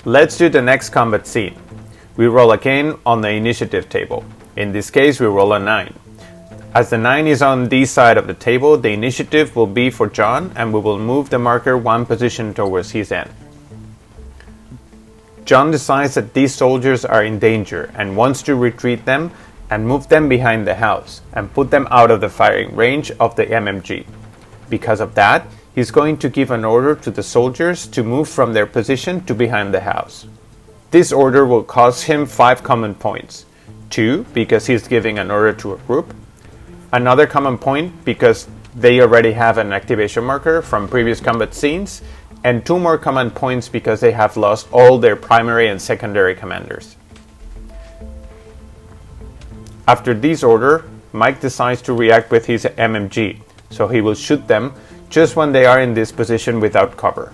Let's do the next combat scene. We roll again on the initiative table. In this case, we roll a 9. As the 9 is on this side of the table, the initiative will be for John, and we will move the marker one position towards his end. John decides that these soldiers are in danger and wants to retreat them and move them behind the house and put them out of the firing range of the MMG. Because of that, he's going to give an order to the soldiers to move from their position to behind the house. This order will cost him 5 common points. 2 because he's giving an order to a group. Another common point because they already have an activation marker from previous combat scenes. And 2 more common points because they have lost all their primary and secondary commanders. After this order, Mike decides to react with his MMG, so he will shoot them just when they are in this position without cover.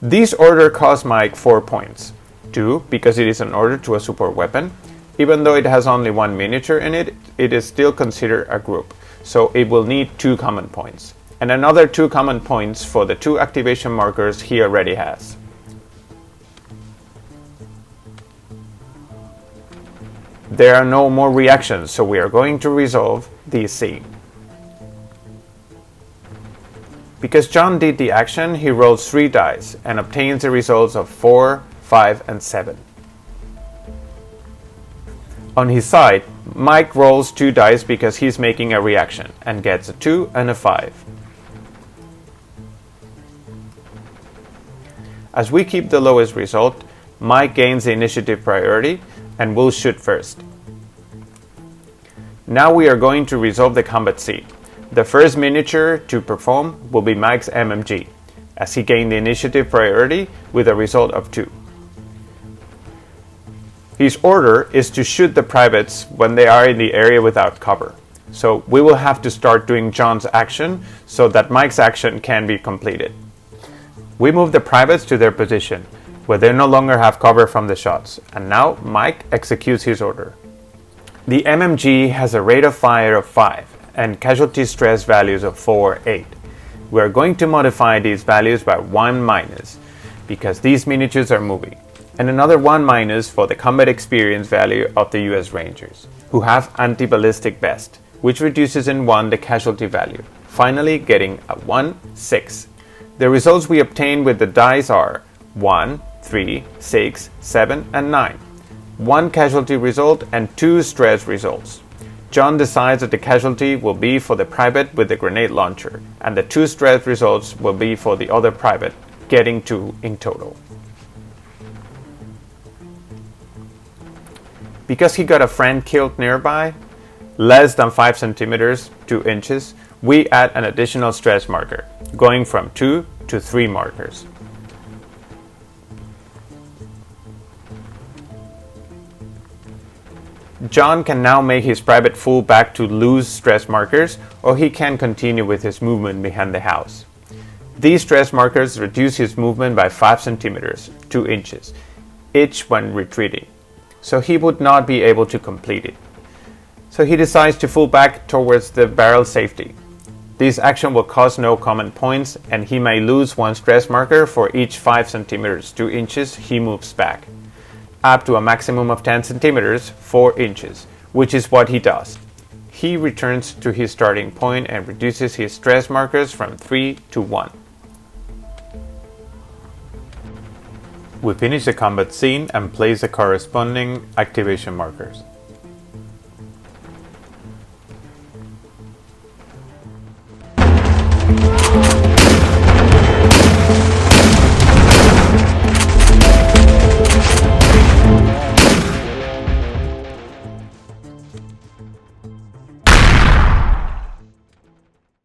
This order costs Mike 4 points. 2 because it is an order to a support weapon. Even though it has only 1 miniature in it, it is still considered a group, so it will need 2 common points. And another 2 common points for the 2 activation markers he already has. There are no more reactions, so we are going to resolve this scene. Because John did the action, he rolls 3 dice and obtains the results of 4, 5, and 7. On his side, Mike rolls 2 dice because he's making a reaction and gets a 2 and a 5. As we keep the lowest result, Mike gains the initiative priority and will shoot first. Now we are going to resolve the combat scene. The first miniature to perform will be Mike's MMG, as he gained the initiative priority with a result of 2. His order is to shoot the privates when they are in the area without cover. So we will have to start doing John's action so that Mike's action can be completed. We move the privates to their position, where they no longer have cover from the shots, and now Mike executes his order. The MMG has a rate of fire of 5 and casualty stress values of 4, 8. We are going to modify these values by 1 minus, because these miniatures are moving, and another 1 minus for the combat experience value of the US Rangers, who have anti-ballistic vest, which reduces in 1 the casualty value, finally getting a 1, 6. The results we obtain with the dice are 1, 3, 6, 7, and 9. 1 casualty result and 2 stress results. John decides that the casualty will be for the private with the grenade launcher, and the 2 stress results will be for the other private, getting 2 in total. Because he got a friend killed nearby, less than 5 centimeters, 2 inches, we add an additional stress marker, going from 2 to 3 markers. John can now make his private full back to lose stress markers, or he can continue with his movement behind the house. These stress markers reduce his movement by 5 centimeters, 2 inches, each when retreating, so he would not be able to complete it. So he decides to full back towards the barrel safety. This action will cost no common points, and he may lose 1 stress marker for each 5 centimeters, 2 inches he moves back, up to a maximum of 10 centimeters, 4 inches, which is what he does. He returns to his starting point and reduces his stress markers from 3 to 1. We finish the combat scene and place the corresponding activation markers.